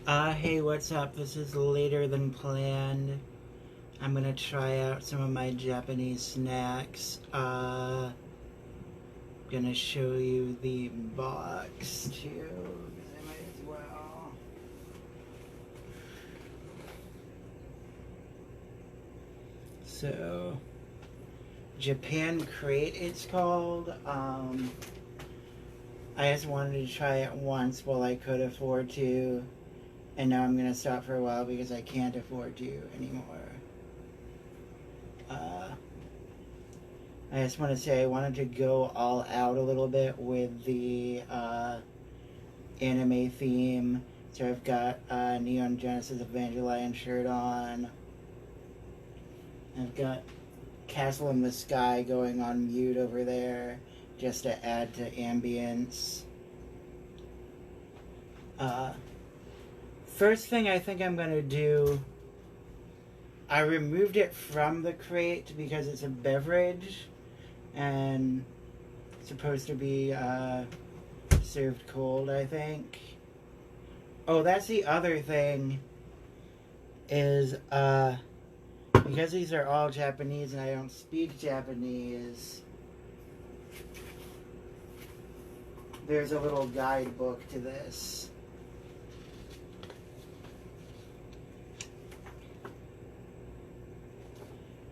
Hey, what's up? This is later than planned. I'm gonna try out some of my Japanese snacks. Gonna show you the box too, 'cause I might as well. So, Japan Crate, it's called. I just wanted to try it once while I could afford to, and now I'm gonna stop for a while because I can't afford to anymore. Uh, I just want to say I wanted to go all out a little bit with the anime theme. So I've got Neon Genesis Evangelion shirt on. I've got Castle in the Sky going on mute over there just to add to ambience. First thing I think I'm going to do, I removed it from the crate because it's a beverage and it's supposed to be served cold, I think. Oh, that's the other thing is because these are all Japanese and I don't speak Japanese, there's a little guidebook to this.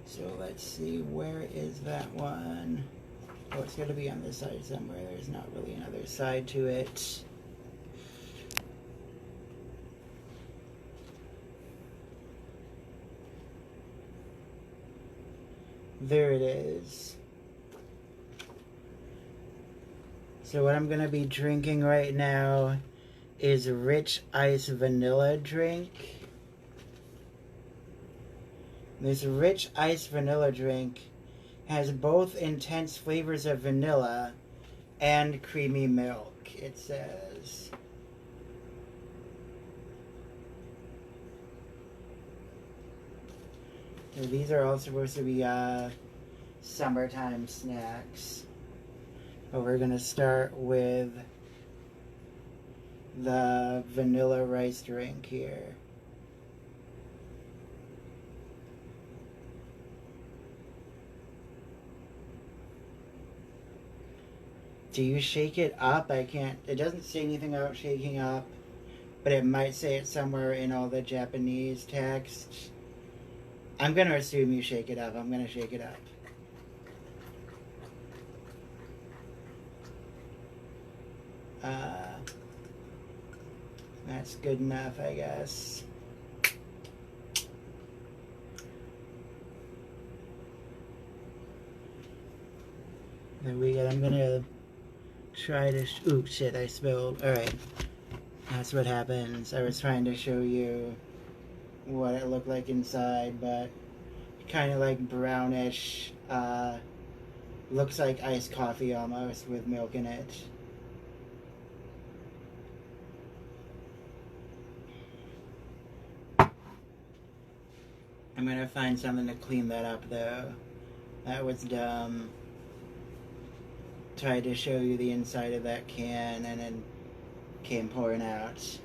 So let's see, where is that one? Oh, it's got to be on this side somewhere. There's not really another side to it. There it is. So what I'm going to be drinking right now is Rich Ice Vanilla drink. This Rich Ice Vanilla drink has both intense flavors of vanilla and creamy milk, it says. So these are all supposed to be summertime snacks. But we're going to start with the vanilla rice drink here. Do you shake it up? I can't. It doesn't say anything about shaking up, but it might say it somewhere in all the Japanese text. I'm going to assume you shake it up. I'm going to shake it up. That's good enough, I guess. Then I'm gonna try to. Ooh, shit! I spilled. All right, that's what happens. I was trying to show you what it looked like inside, but kind of like brownish. Looks like iced coffee almost with milk in it. I'm gonna find something to clean that up though. That was dumb. Tried to show you the inside of that can and then came pouring out.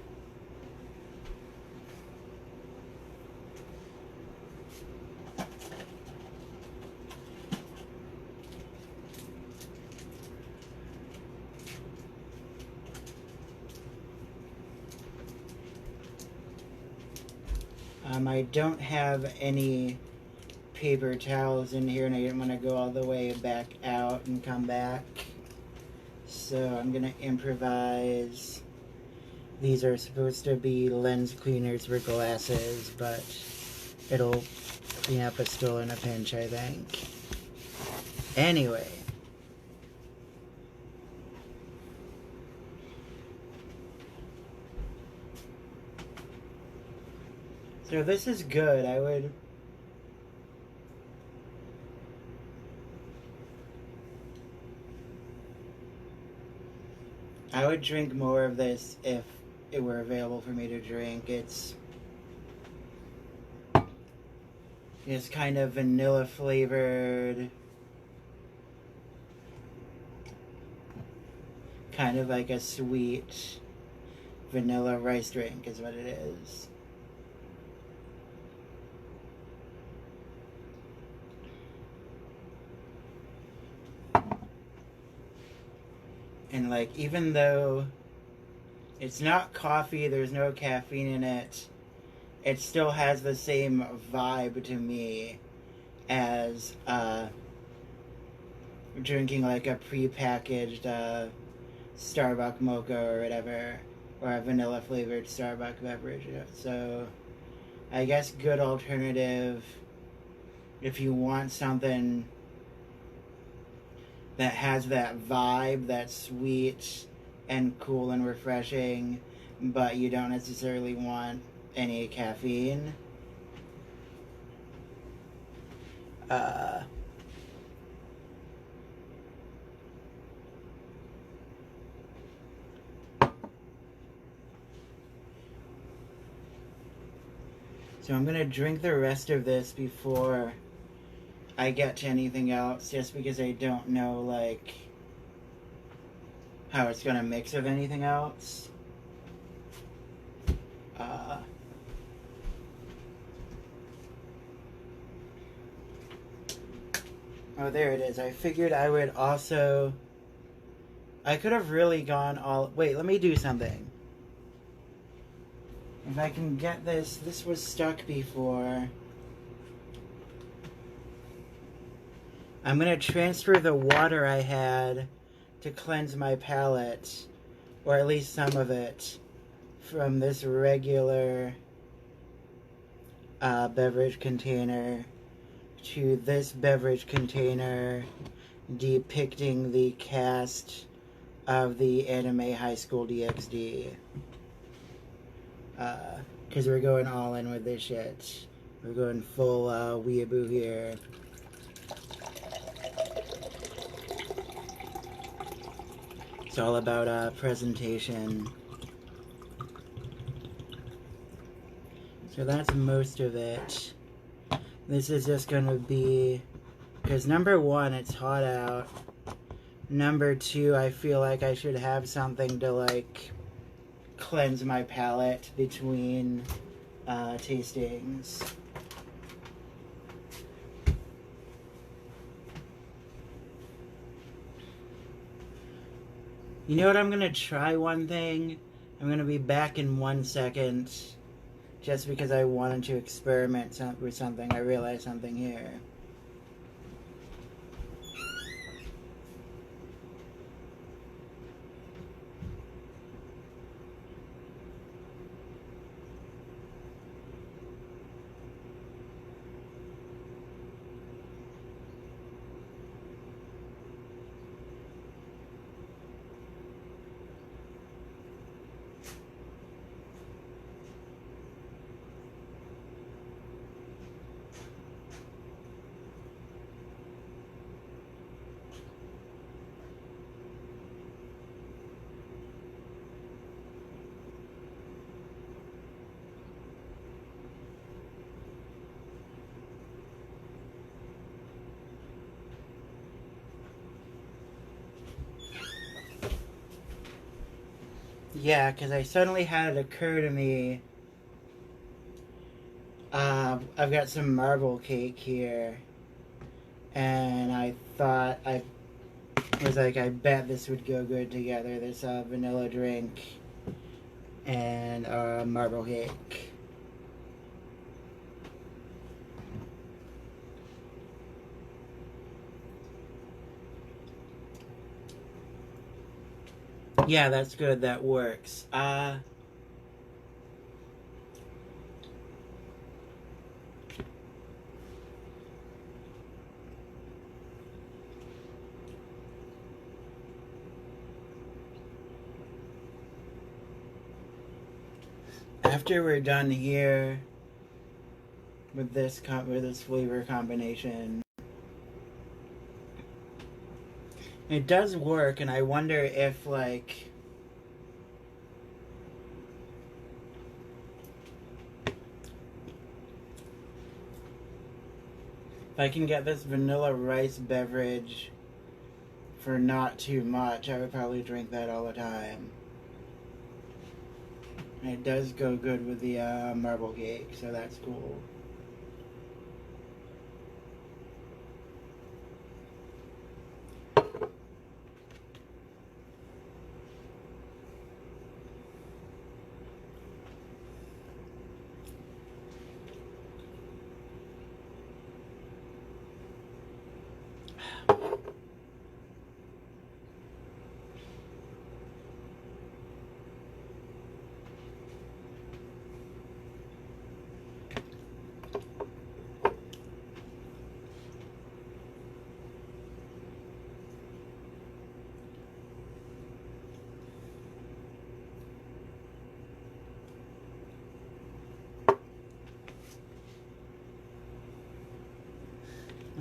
I don't have any paper towels in here and I didn't want to go all the way back out and come back. So I'm going to improvise. These are supposed to be lens cleaners for glasses, but it'll clean up a spill in a pinch, I think. Anyway. So this is good. I would drink more of this if it were available for me to drink. It's kind of vanilla flavored. Kind of like a sweet vanilla rice drink is what it is. And like, even though it's not coffee, there's no caffeine in it, it still has the same vibe to me as drinking like a pre-packaged Starbucks mocha or whatever, or a vanilla flavored Starbucks beverage. So I guess good alternative if you want something that has that vibe, that's sweet and cool and refreshing, but you don't necessarily want any caffeine. So I'm gonna drink the rest of this before I get to anything else, just because I don't know, like, how it's gonna mix with anything else. Oh, there it is. I figured I would also... I could have really gone all... Wait, let me do something. If I can get this... This was stuck before. I'm going to transfer the water I had to cleanse my palate, or at least some of it, from this regular beverage container to this beverage container depicting the cast of the anime High School DxD. Because we're going all in with this shit. We're going full weeaboo here. It's all about presentation. So that's most of it. This is just gonna be, because number one, it's hot out. Number two, I feel like I should have something to like cleanse my palate between tastings. You know what, I'm gonna try one thing. I'm gonna be back in 1 second. Just because I wanted to experiment with something. I realized something here. Yeah, because I suddenly had it occur to me, I've got some marble cake here, and I thought, I was like, I bet this would go good together, this vanilla drink and marble cake. Yeah, that's good, that works. After we're done here with this flavor combination, it does work, and I wonder if like if I can get this vanilla rice beverage for not too much, I would probably drink that all the time. And it does go good with the marble cake, so that's cool.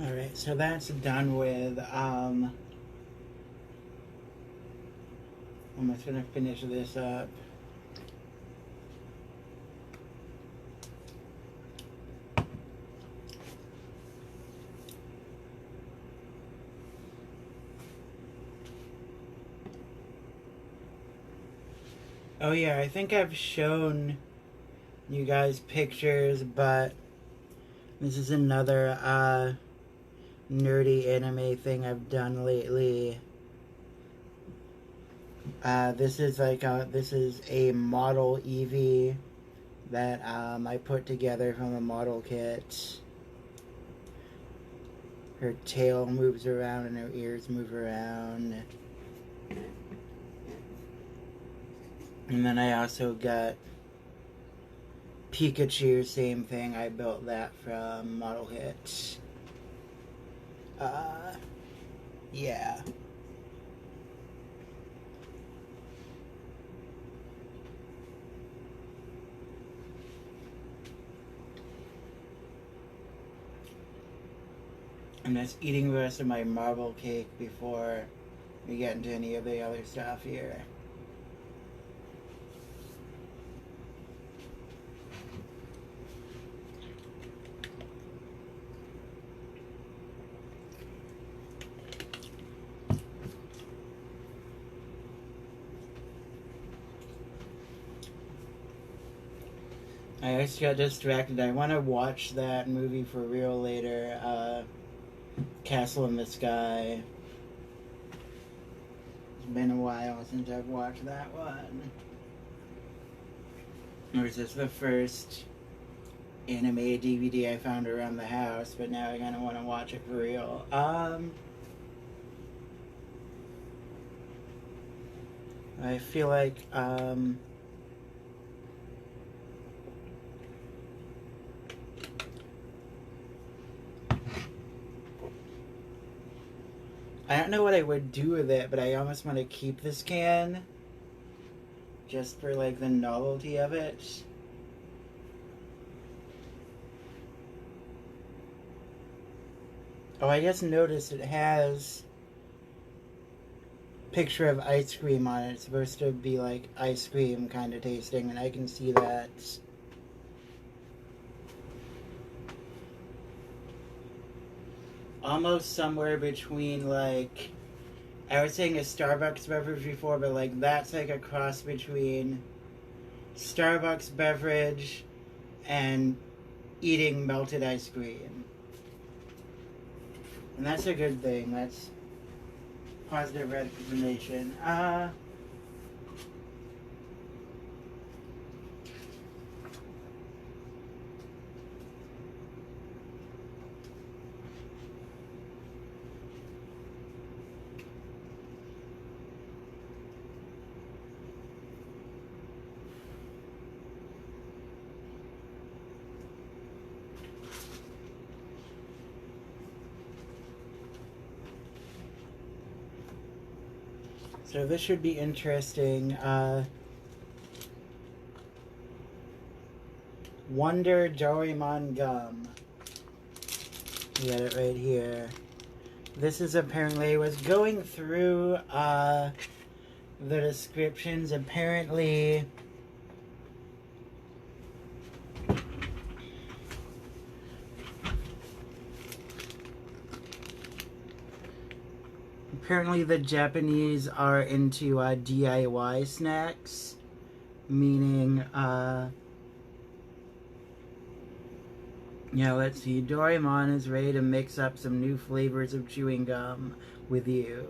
Alright, so that's done with. I'm just gonna finish this up. Oh yeah, I think I've shown you guys pictures, but this is another nerdy anime thing I've done lately. This is a model Eevee that I put together from a model kit. Her tail moves around and her ears move around. And then I also got Pikachu, same thing. I built that from model kit. Yeah. I'm just eating the rest of my marble cake before we get into any of the other stuff here. I just got distracted. I want to watch that movie for real later. Castle in the Sky. It's been a while since I've watched that one. It was just the first anime DVD I found around the house, but now I kind of want to watch it for real. I feel like, I don't know what I would do with it, but I almost want to keep this can. Just for, like, the novelty of it. Oh, I just noticed it has picture of ice cream on it. It's supposed to be, like, ice cream kind of tasting, and I can see that. Almost somewhere between, like, I was saying a Starbucks beverage before, but, like, that's like a cross between Starbucks beverage and eating melted ice cream. And that's a good thing. That's positive recognition. So this should be interesting. Wonder Doraemon Gum. You got it right here. This is apparently, I was going through the descriptions. Apparently, the Japanese are into DIY snacks. meaning, yeah, let's see. Doraemon is ready to mix up some new flavors of chewing gum with you.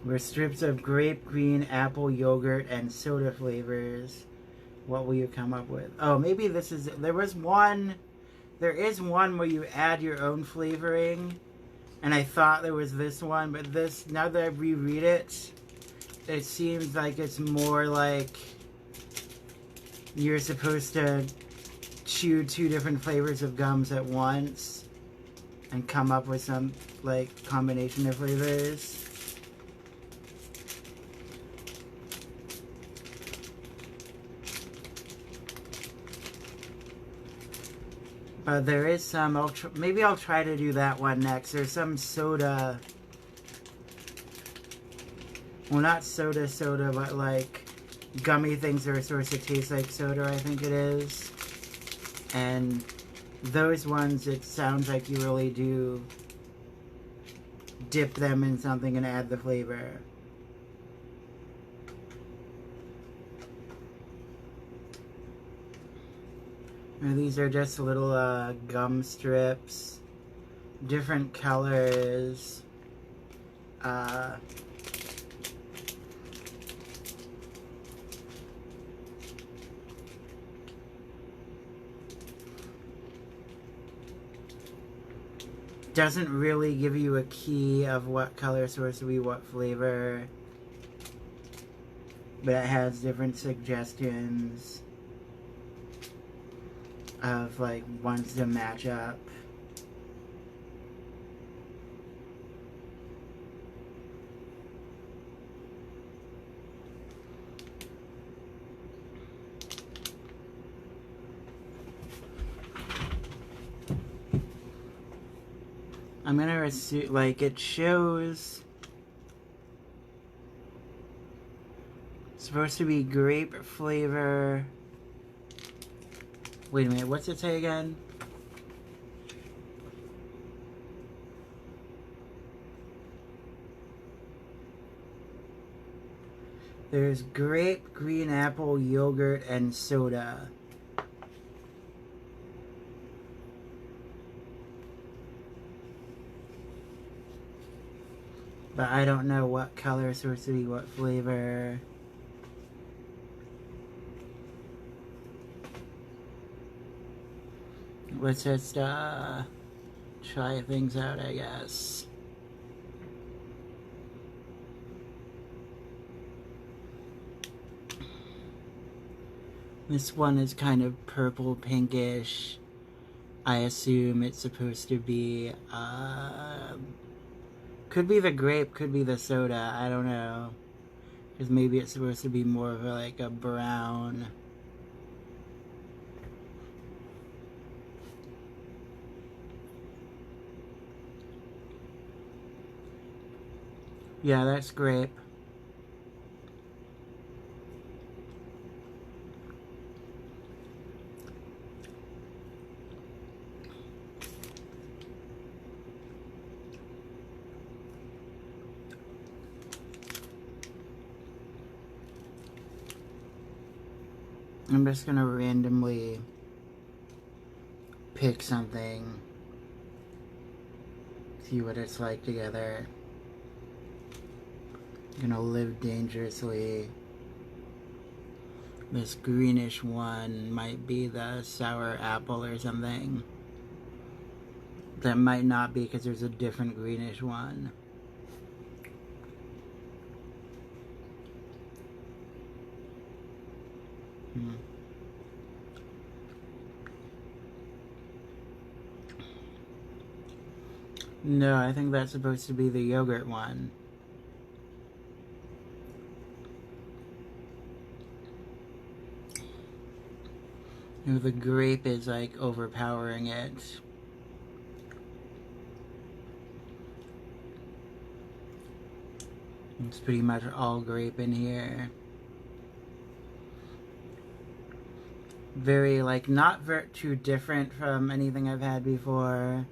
With strips of grape, green, apple, yogurt, and soda flavors. What will you come up with? Oh, maybe this is... There is one where you add your own flavoring. And I thought there was this one, but this... Now that I reread it, it seems like it's more like... You're supposed to chew 2 different flavors of gums at once. And come up with some, like, combination of flavors. There is some, maybe I'll try to do that one next. There's some soda, well, not soda, but like gummy things that are supposed to taste like soda, I think it is. And those ones, it sounds like you really do dip them in something and add the flavor. And these are just little gum strips, different colors. Doesn't really give you a key of what color is supposed to be what flavor, but it has different suggestions of like ones to match up. I'm gonna assume, like, it shows it's supposed to be grape flavor. Wait a minute, what's it say again? There's grape, green apple, yogurt, and soda. But I don't know what color is supposed to be what flavor. Let's just try things out, I guess. This one is kind of purple pinkish. I assume it's supposed to be, could be the grape, could be the soda, I don't know. Because maybe it's supposed to be more of like a brown. Yeah, that's grape. I'm just gonna randomly pick something, see what it's like together. Gonna live dangerously. This greenish one might be the sour apple or something. That might not be because there's a different greenish one. No, I think that's supposed to be the yogurt one. You know, the grape is like overpowering it. It's pretty much all grape in here. Very, like, not too different from anything I've had before.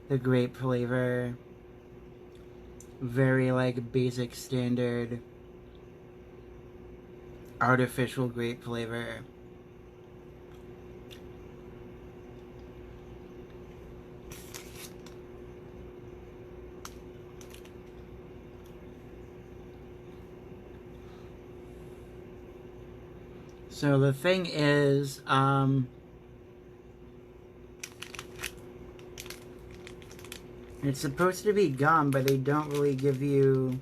The grape flavor. Very, like, basic standard. artificial grape flavor. So the thing is, it's supposed to be gum, but they don't really give you...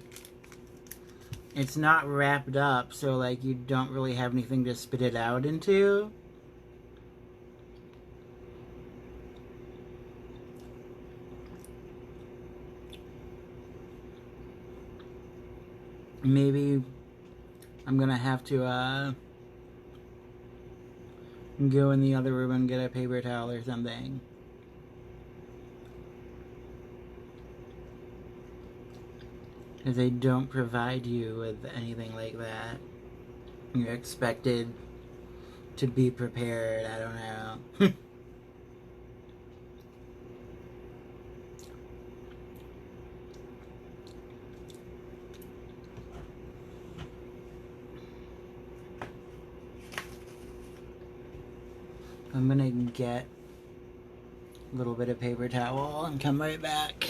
It's not wrapped up, so, like, you don't really have anything to spit it out into. Maybe I'm gonna have to, go in the other room and get a paper towel or something. Because they don't provide you with anything like that. You're expected to be prepared. I don't know. I'm gonna get a little bit of paper towel and come right back.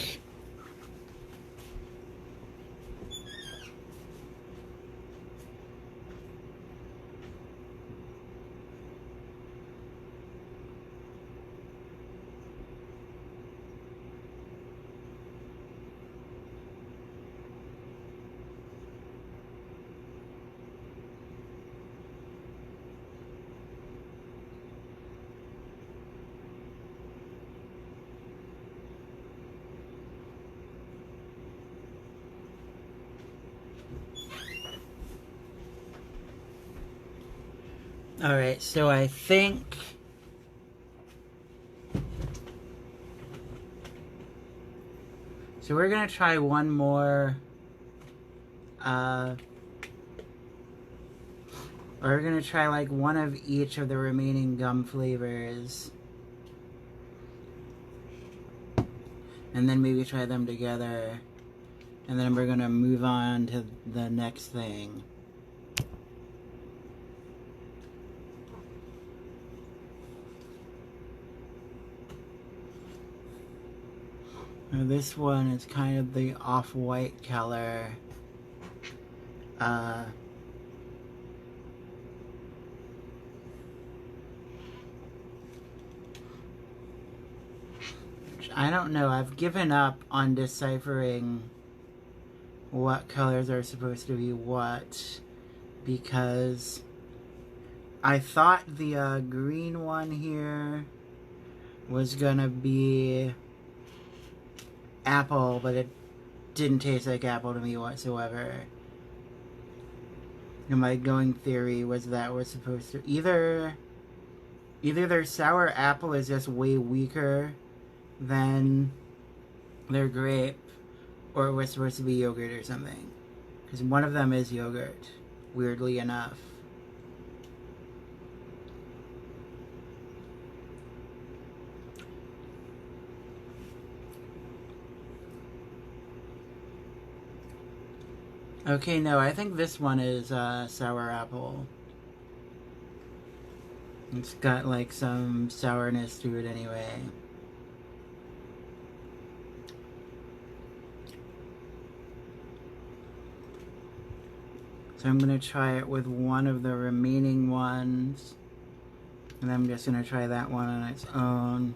Alright, so I think... So we're gonna try one more... We're gonna try like one of each of the remaining gum flavors. And then maybe try them together. And then we're gonna move on to the next thing. Now this one is kind of the off-white color. I don't know. I've given up on deciphering what colors are supposed to be what, because I thought the green one here was gonna be apple, but it didn't taste like apple to me whatsoever. And my going theory was that was supposed to either their sour apple is just way weaker than their grape, or it was supposed to be yogurt or something. Because one of them is yogurt, weirdly enough. Okay, no, I think this one is sour apple. It's got like some sourness to it anyway. So I'm going to try it with one of the remaining ones. And I'm just going to try that one on its own.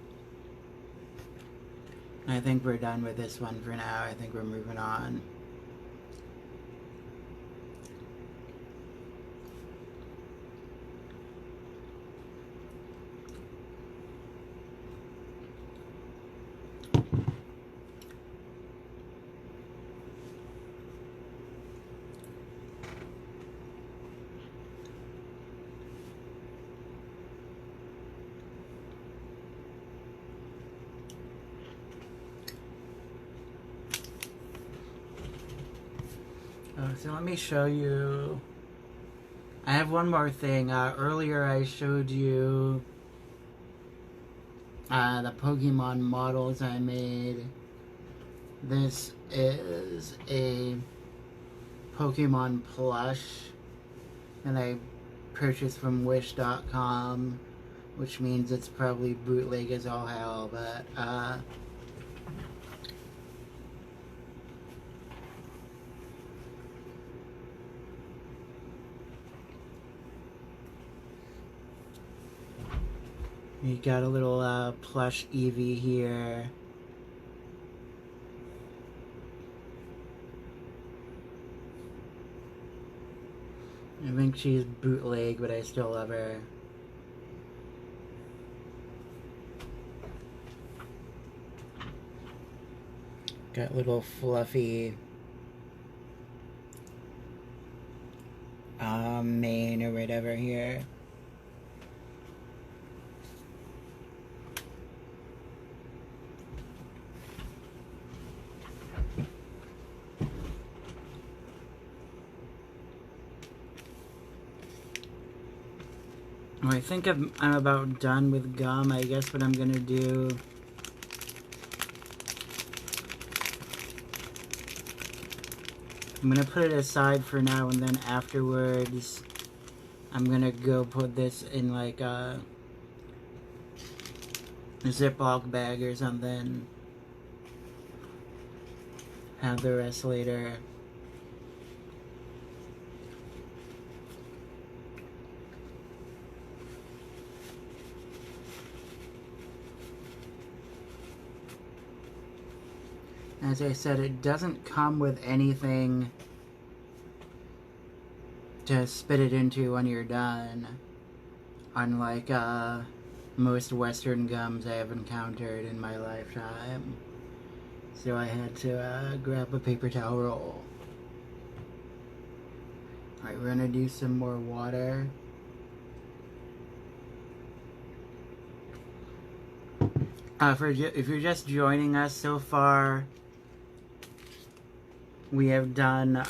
I think we're done with this one for now. I think we're moving on. So let me show you. I have one more thing. Earlier I showed you the Pokemon models I made. This is a Pokemon plush And I purchased from Wish.com, which means it's probably bootleg as all hell, but, you got a little, plush Eevee here. I think she's bootleg, but I still love her. Got little fluffy mane or whatever here. I think I'm about done with gum. I guess what I'm gonna do, I'm gonna put it aside for now, and then afterwards I'm gonna go put this in like a Ziploc bag or something. Have the rest later. As I said, it doesn't come with anything to spit it into when you're done, unlike most Western gums I have encountered in my lifetime. So I had to grab a paper towel roll. Alright, we're gonna do some more water. If you're just joining us so far, we have done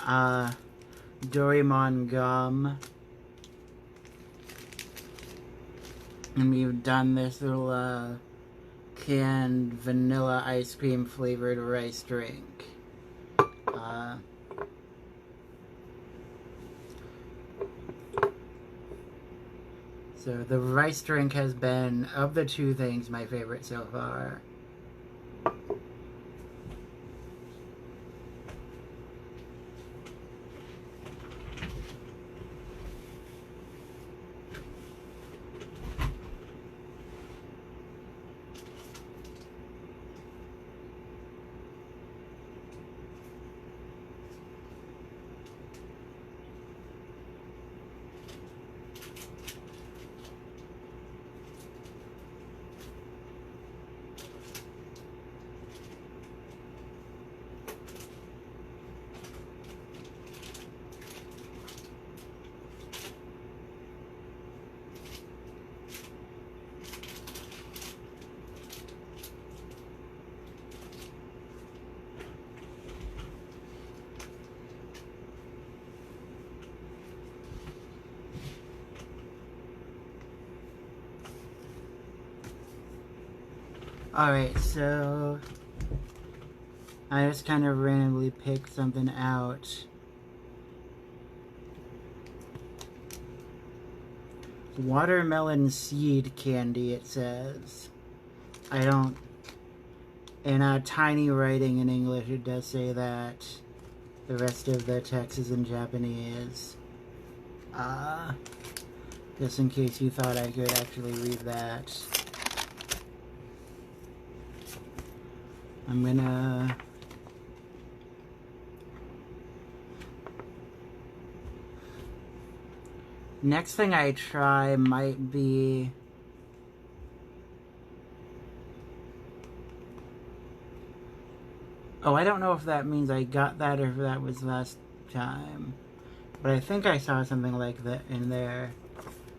Doraemon gum, and we've done this little canned vanilla ice cream flavored rice drink. So the rice drink has been, of the two things, my favorite so far. Alright, so I just kind of randomly picked something out. Watermelon seed candy, it says. I don't... In tiny writing in English, it does say that. The rest of the text is in Japanese. Just in case you thought I could actually read that. I'm gonna... Next thing I try might be... Oh, I don't know if that means I got that or if that was last time. But I think I saw something like that in there.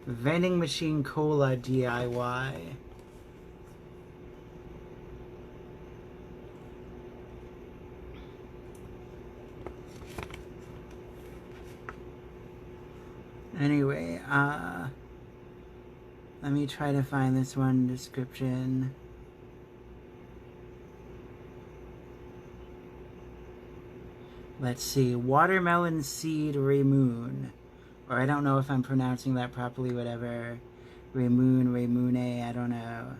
Vending machine cola DIY. Anyway, let me try to find this one description. Let's see. Watermelon seed Ramoon. Or I don't know if I'm pronouncing that properly, whatever. Raymune, I don't know.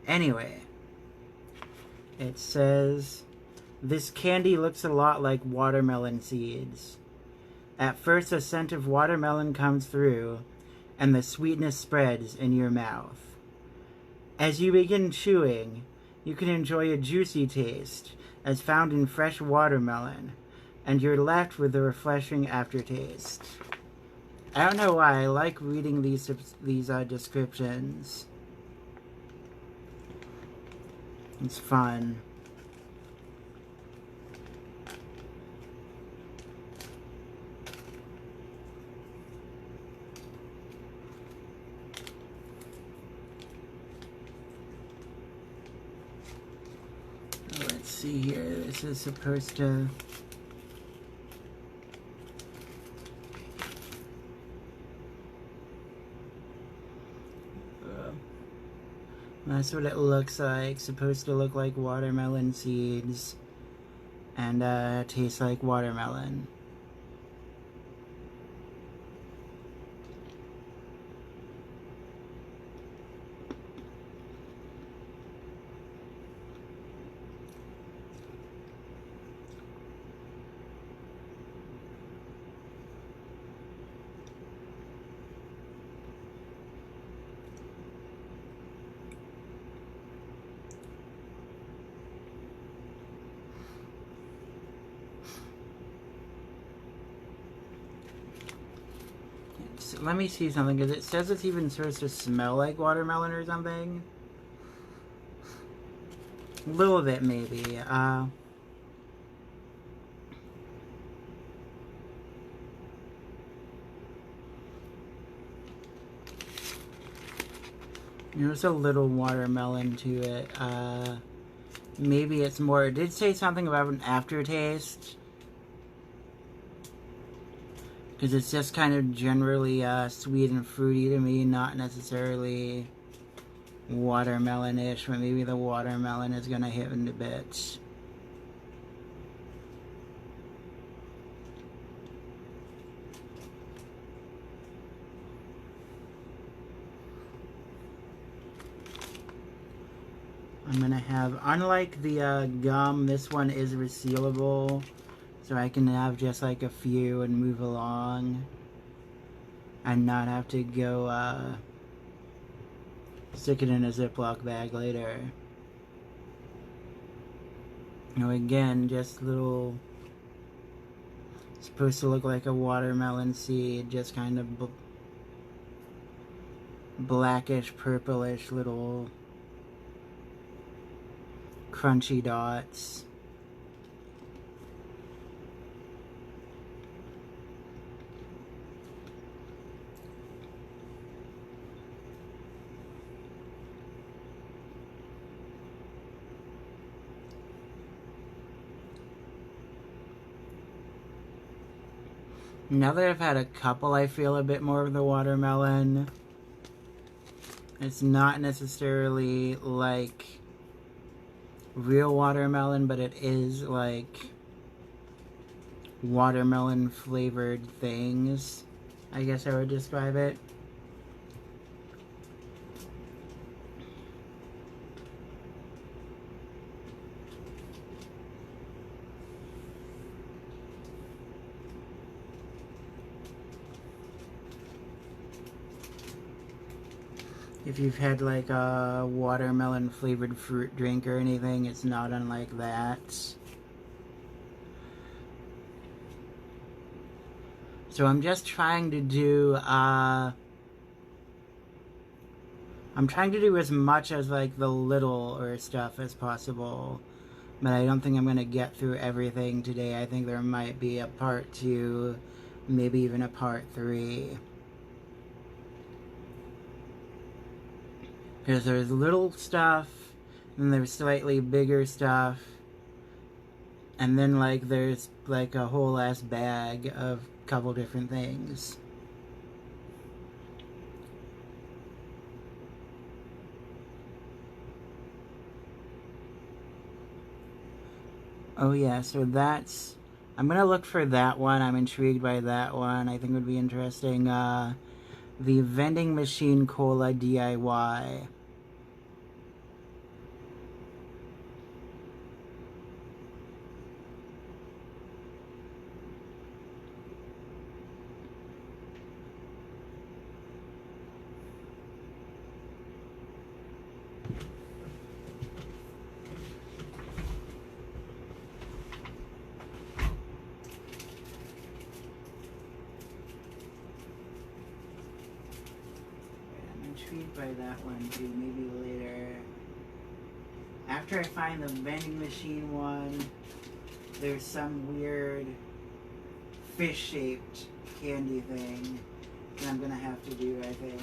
Anyway, it says, this candy looks a lot like watermelon seeds. At first, a scent of watermelon comes through, and the sweetness spreads in your mouth. As you begin chewing, you can enjoy a juicy taste, as found in fresh watermelon, and you're left with a refreshing aftertaste. I don't know why, I like reading these descriptions. It's fun. Let's see here. This is supposed to... That's what it looks like. Supposed to look like watermelon seeds. And tastes like watermelon. Let me see something, because it says it's even supposed to smell like watermelon or something. A little bit, maybe. There's a little watermelon to it. Maybe it's more... It did say something about an aftertaste. Because it's just kind of generally sweet and fruity to me, not necessarily watermelon-ish, but maybe the watermelon is going to hit in a bit. I'm going to have, unlike the gum, this one is resealable. So I can have just like a few and move along. And not have to go stick it in a Ziploc bag later. Now again, just little... Supposed to look like a watermelon seed. Just kind of blackish, purplish little crunchy dots. Now that I've had a couple, I feel a bit more of the watermelon. It's not necessarily like real watermelon, but it is like watermelon flavored things, I guess I would describe it. If you've had like a watermelon flavored fruit drink or anything, it's not unlike that. So I'm just trying to do, I'm trying to do as much as like the little or stuff as possible. But I don't think I'm going to get through everything today. I think there might be a part 2, maybe even a part 3. Because there's little stuff, and there's slightly bigger stuff, and then like there's like a whole ass bag of a couple different things. Oh yeah, so that's I'm gonna look for that one. I'm intrigued by that one. I think it would be interesting. The vending machine cola DIY. Intrigued by that one too. Maybe later. After I find the vending machine one, there's some weird fish-shaped candy thing that I'm gonna have to do, I think.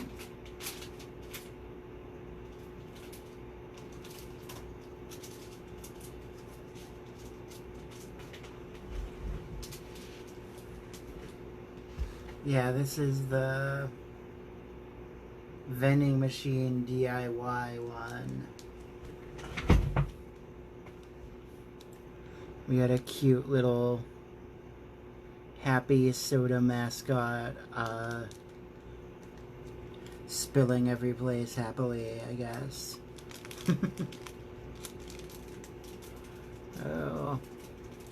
Yeah, this is the vending machine DIY one. We got a cute little happy soda mascot spilling every place happily, I guess. Oh,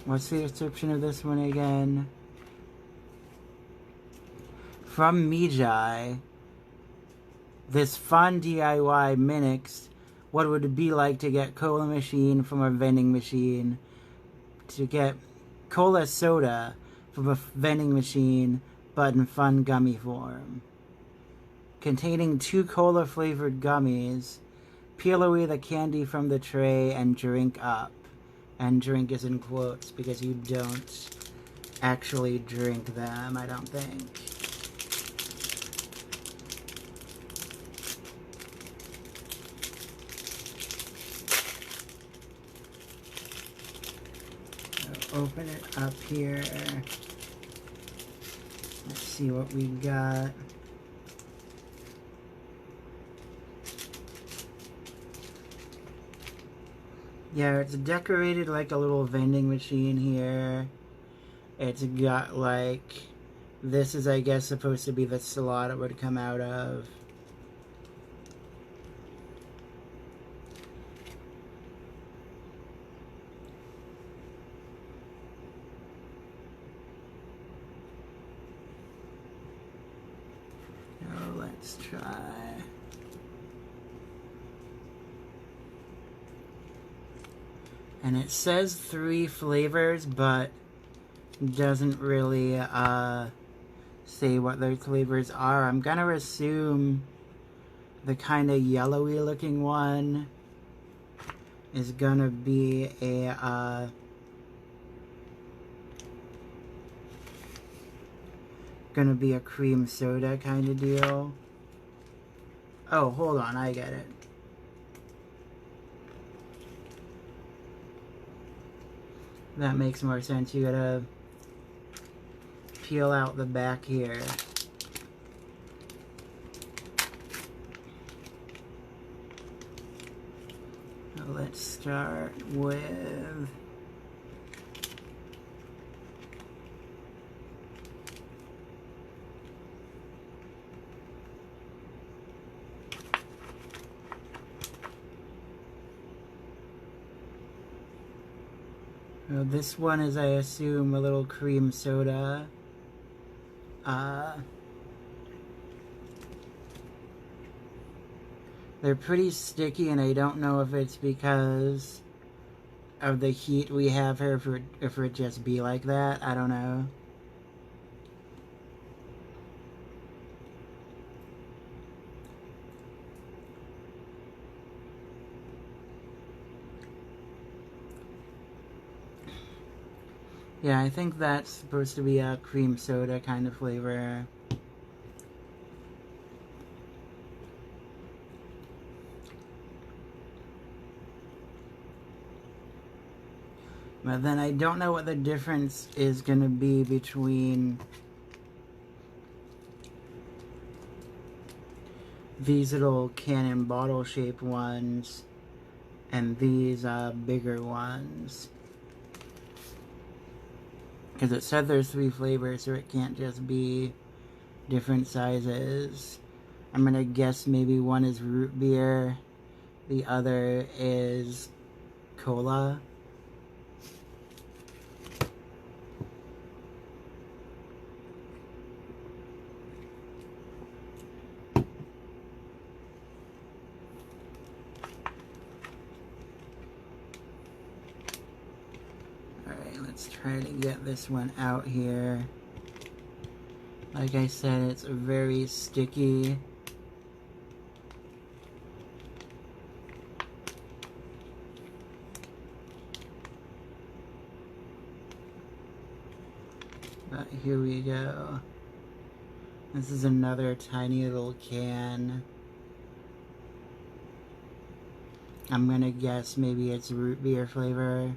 what's the description of this one again? From Mijai, this fun DIY mimics what would it be like to get cola machine from a vending machine, to get cola soda from a vending machine, but in fun gummy form. Containing 2 cola flavored gummies, peel away the candy from the tray and drink up. And drink is in quotes because you don't actually drink them, I don't think. Open it up here. Let's see what we got. Yeah, it's decorated like a little vending machine here. It's got like, this is I guess supposed to be the slot it would come out of. Let's try. And it says 3 flavors, but doesn't really say what those flavors are. I'm gonna assume the kind of yellowy looking one is gonna be a cream soda kind of deal. Oh, hold on, I get it. That makes more sense. You gotta peel out the back here. Let's start with this one is, I assume, a little cream soda. They're pretty sticky, and I don't know if it's because of the heat we have here, if it just be like that. I don't know. Yeah, I think that's supposed to be a cream soda kind of flavor. But then I don't know what the difference is going to be between these little cannon bottle shaped ones and these bigger ones. Because it said there's 3 flavors, so it can't just be different sizes. I'm gonna guess maybe one is root beer, the other is cola. Alright, let's try to get this one out here. Like I said, it's very sticky. But here we go. This is another tiny little can. I'm gonna guess maybe it's root beer flavor.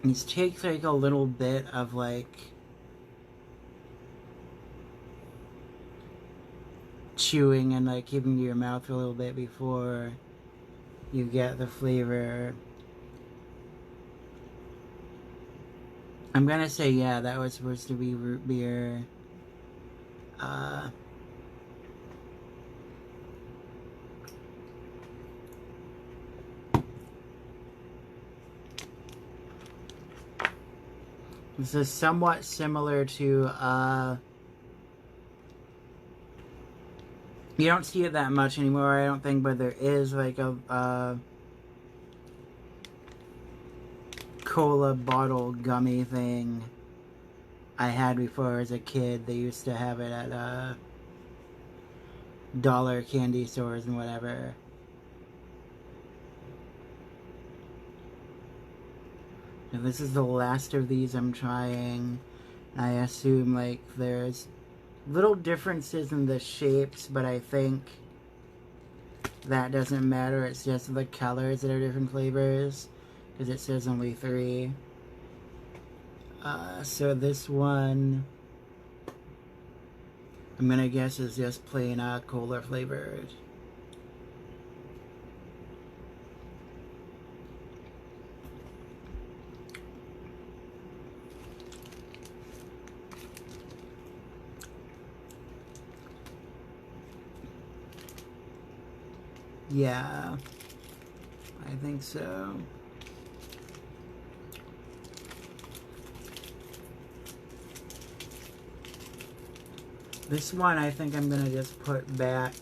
It takes like a little bit of like chewing and like keeping to your mouth for a little bit before you get the flavor. I'm gonna say, yeah, that was supposed to be root beer. This is somewhat similar to, you don't see it that much anymore, I don't think, but there is like a cola bottle gummy thing I had before as a kid. They used to have it at dollar candy stores and whatever. Now, this is the last of these I'm trying. I assume like there's little differences in the shapes, but I think that doesn't matter. It's just the colors that are different flavors, because it says only 3. So this one, I'm gonna guess is just plain cola flavored. Yeah, I think so. This one I think I'm gonna just put back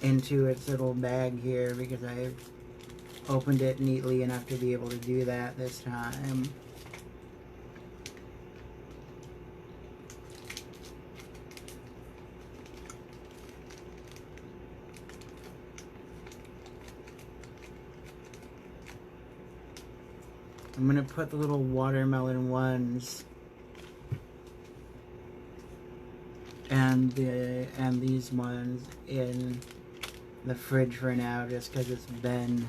into its little bag here because I opened it neatly enough to be able to do that this time. I'm gonna put the little watermelon ones and these ones in the fridge for now, just because it's been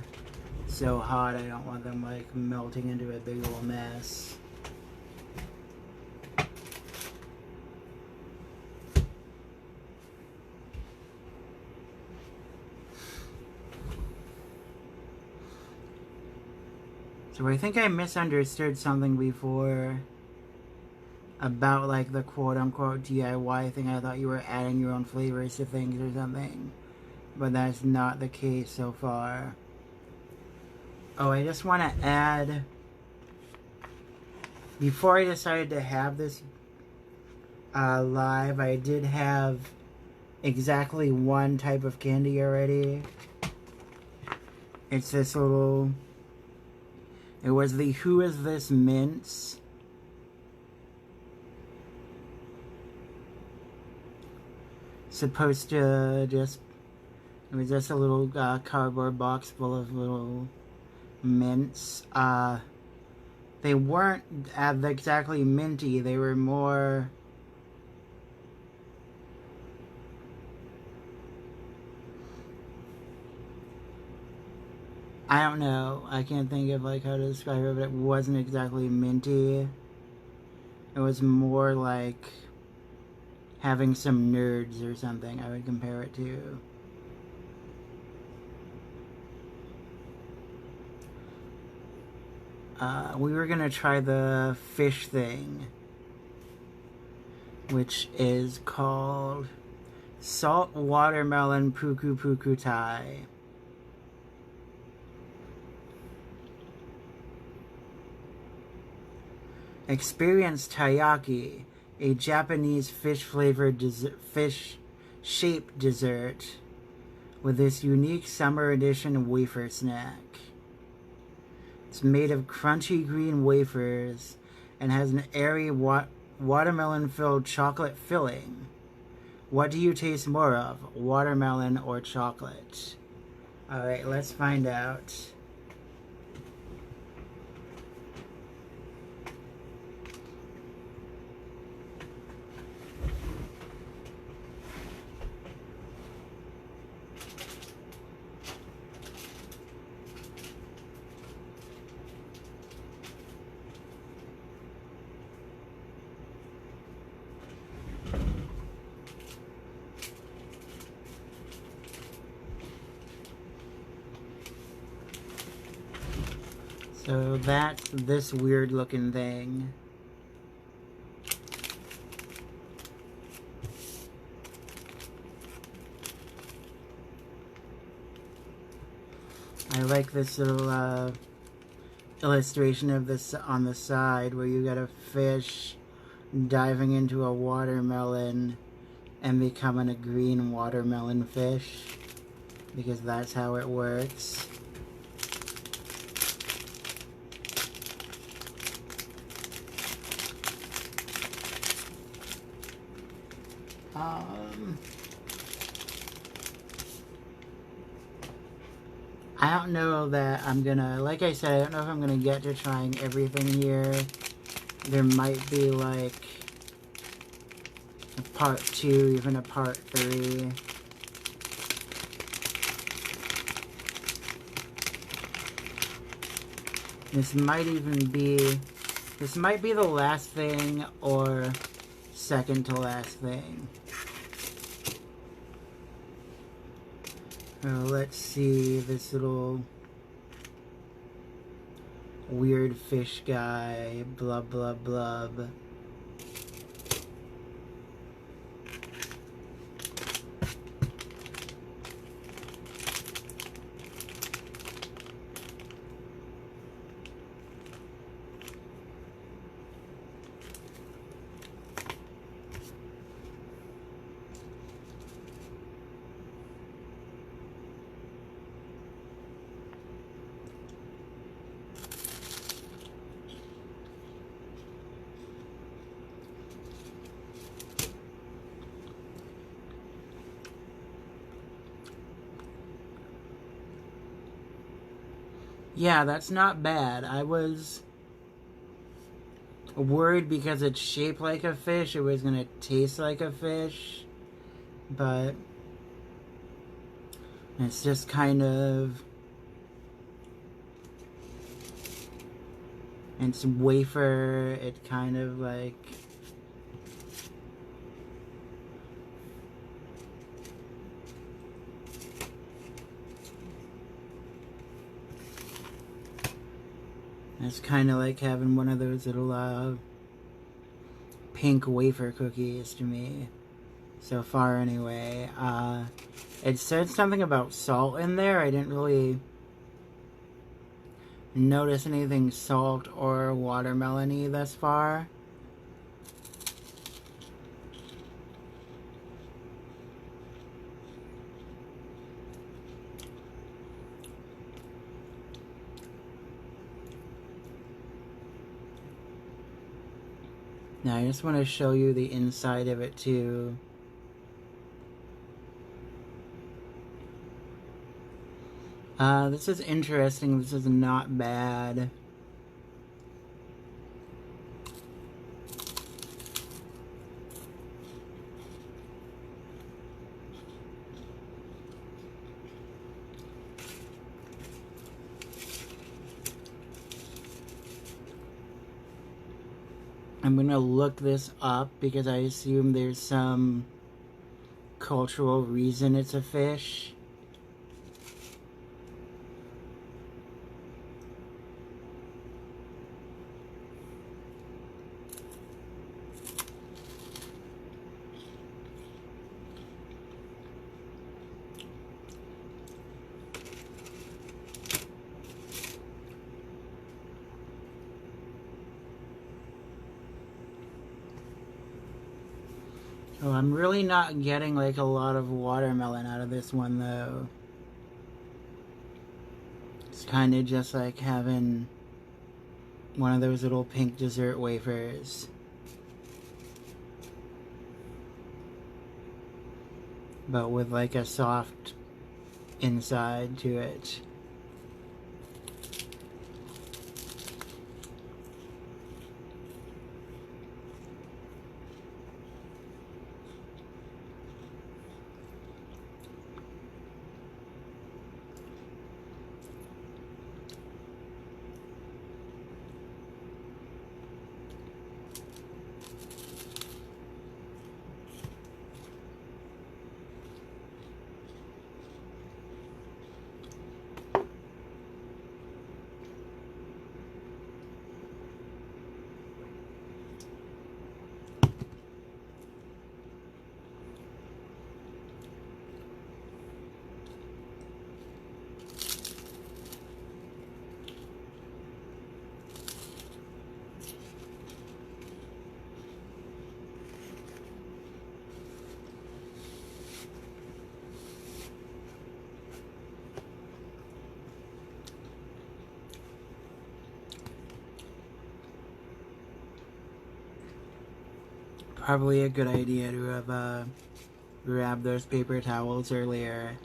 so hot. I don't want them like melting into a big old mess. So I think I misunderstood something before about like the quote-unquote DIY thing. I thought you were adding your own flavors to things or something, but that's not the case so far. Oh, I just want to add, before I decided to have this live, I did have exactly one type of candy already. It's this little, it was the Who Is This Mints. Supposed to just, it was just a little cardboard box full of little mints. They weren't exactly minty, they were more I don't know. I can't think of like how to describe it, but it wasn't exactly minty. It was more like having some nerds or something, I would compare it to. We were gonna try the fish thing, which is called Salt Watermelon Puku Puku Thai. Experience taiyaki, a Japanese fish-flavored fish-shaped dessert with this unique summer edition wafer snack. It's made of crunchy green wafers and has an airy watermelon-filled chocolate filling. What do you taste more of, watermelon or chocolate? Alright, let's find out. So that's this weird looking thing. I like this little illustration of this on the side where you got a fish diving into a watermelon and becoming a green watermelon fish, because that's how it works. I don't know that I'm gonna, like I said, I don't know if I'm gonna get to trying everything here. There might be like a part 2, even a part 3. This might be the last thing or second to last thing. Let's see this little weird fish guy, blub blub blub. Yeah, that's not bad. I was worried because it's shaped like a fish, it was gonna taste like a fish, but it's just kind of, it's wafer, it kind of like, it's kind of like having one of those little pink wafer cookies to me, so far anyway. It said something about salt in there. I didn't really notice anything salt or watermelon-y thus far. Now I just want to show you the inside of it too. This is interesting. This is not bad. I'm gonna look this up because I assume there's some cultural reason it's a fish. Oh, I'm really not getting like a lot of watermelon out of this one though. It's kind of just like having one of those little pink dessert wafers. But with like a soft inside to it. Probably a good idea to have grabbed those paper towels earlier.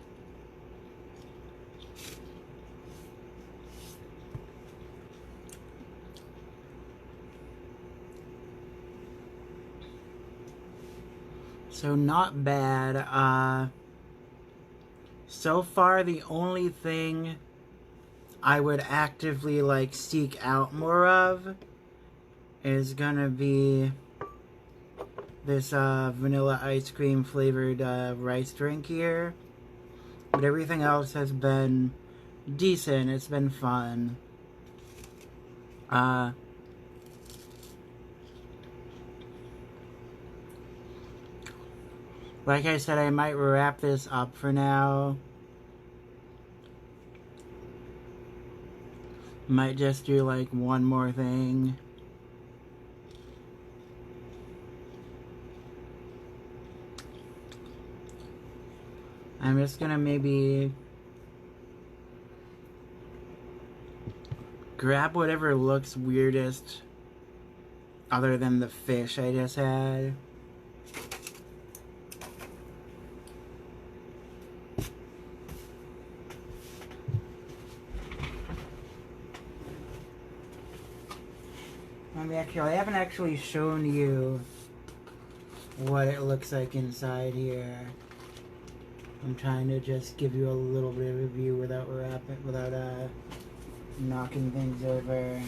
So not bad. So far the only thing I would actively like seek out more of is gonna be this vanilla ice cream flavored rice drink here. But everything else has been decent. It's been fun. Like I said, I might wrap this up for now. Might just do like one more thing. I'm just gonna maybe grab whatever looks weirdest other than the fish I just had. I haven't actually shown you what it looks like inside here. I'm trying to just give you a little bit of a view without knocking things over.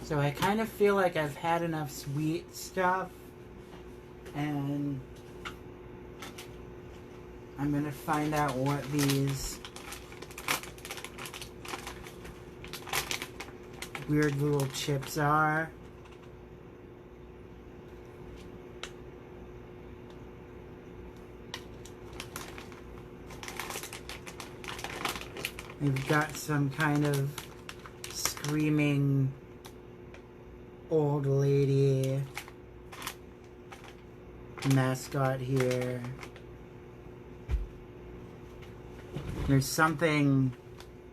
So I kind of feel like I've had enough sweet stuff, and I'm gonna find out what these weird little chips are. They've got some kind of screaming old lady mascot here. There's something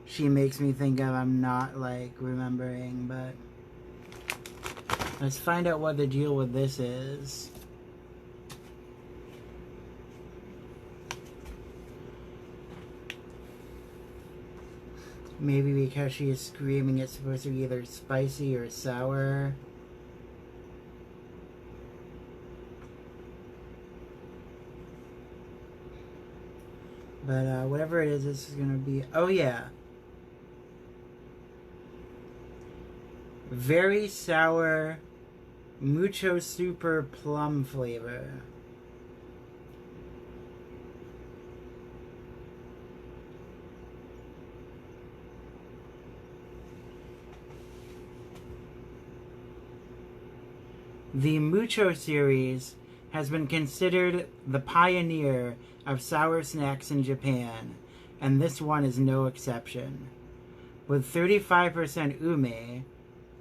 she makes me think of I'm not, like, remembering, but let's find out what the deal with this is. Maybe because she is screaming it's supposed to be either spicy or sour. But whatever it is, this is gonna be... Oh yeah. Very sour, mucho super plum flavor. The Mucho series has been considered the pioneer of sour snacks in Japan, and this one is no exception. With 35% ume,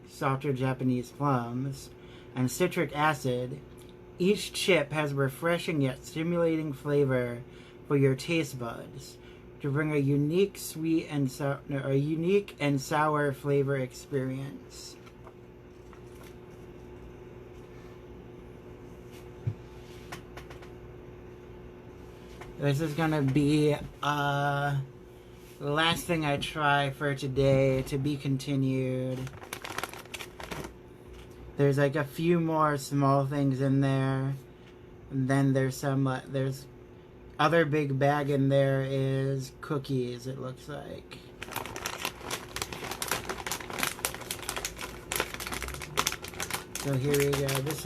softer Japanese plums, and citric acid, each chip has a refreshing yet stimulating flavor for your taste buds to bring a unique sweet and sour flavor experience. This is gonna be the last thing I try for today, to be continued. There's like a few more small things in there, and then there's some there's other big bag in there is cookies, it looks like. So here we go. This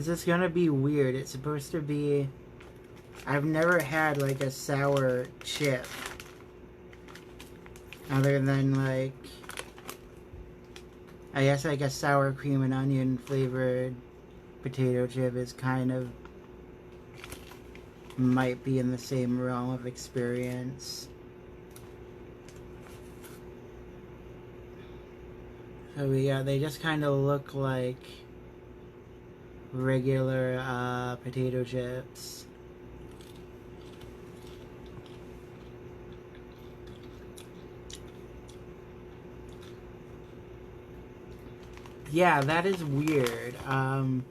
is gonna be weird. It's supposed to be... I've never had like a sour chip. Other than like... I guess like a sour cream and onion flavored potato chip is kind of... might be in the same realm of experience. So yeah, they just kind of look like regular potato chips. Yeah, that is weird. I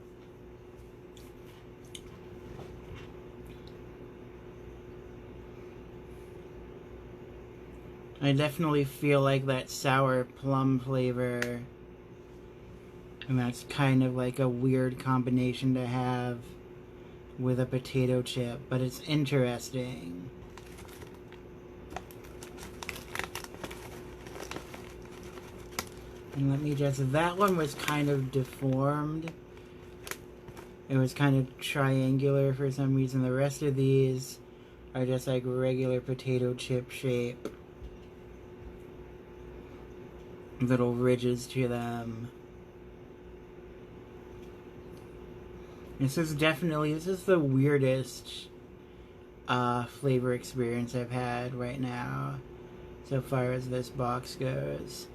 definitely feel like that sour plum flavor. And that's kind of like a weird combination to have with a potato chip, but it's interesting. And let me just... that one was kind of deformed. It was kind of triangular for some reason. The rest of these are just like regular potato chip shape. Little ridges to them. This is the weirdest flavor experience I've had right now, so far as this box goes.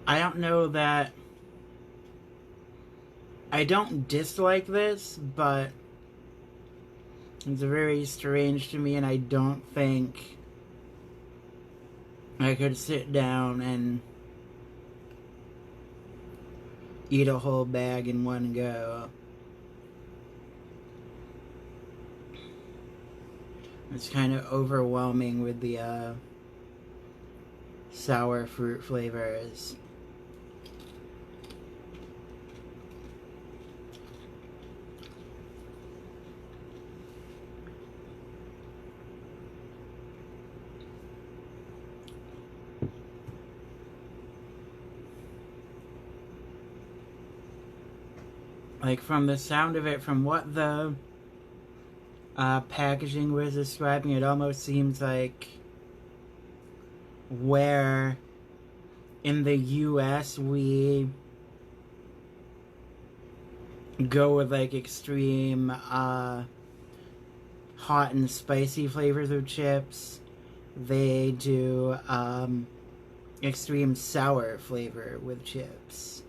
I don't know that... I don't dislike this, but it's very strange to me, and I don't think I could sit down and eat a whole bag in one go. It's kind of overwhelming with the sour fruit flavors. like, from the sound of it, from what the packaging was describing, it almost seems like where in the US we go with like extreme hot and spicy flavors of chips, they do extreme sour flavor with chips,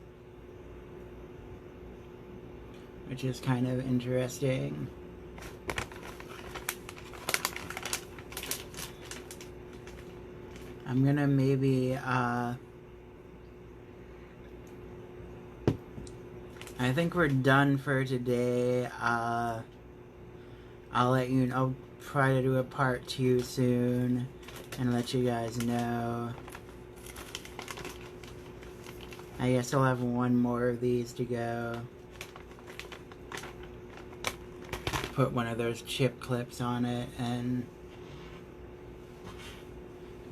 which is kind of interesting. I'm gonna maybe I think we're done for today. I'll let you know. I'll try to do a part 2 soon and let you guys know. I guess I'll have one more of these to go. Put one of those chip clips on it and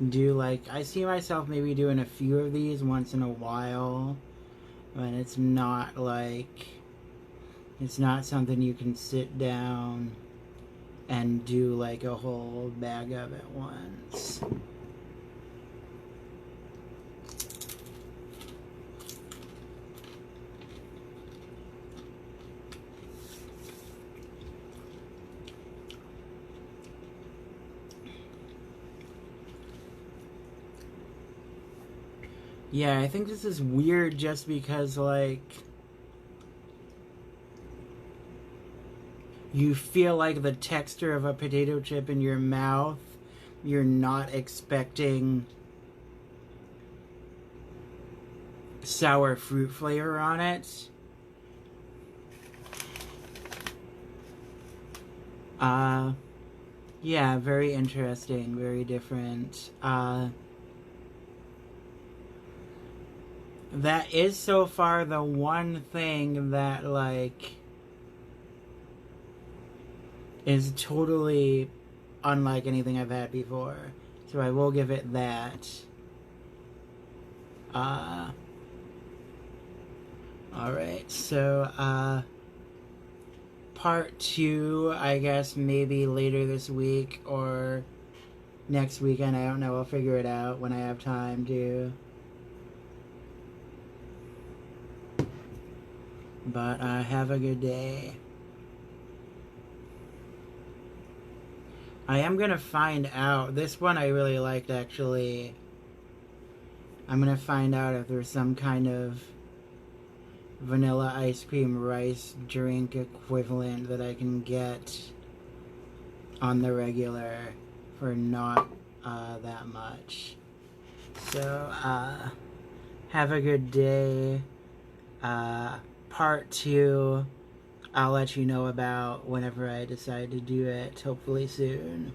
do like, I see myself maybe doing a few of these once in a while, but it's not like, it's not something you can sit down and do like a whole bag of at once. Yeah, I think this is weird just because, like, you feel like the texture of a potato chip in your mouth. You're not expecting sour fruit flavor on it. Yeah, very interesting, very different. That is so far the one thing that, like, is totally unlike anything I've had before. So I will give it that. Alright, so, part 2, I guess maybe later this week or next weekend. I don't know. I'll figure it out when I have time to. But have a good day. I am going to find out. This one I really liked, actually. I'm going to find out if there's some kind of vanilla ice cream rice drink equivalent that I can get on the regular for not that much. So, have a good day. Part 2, I'll let you know about whenever I decide to do it, hopefully soon.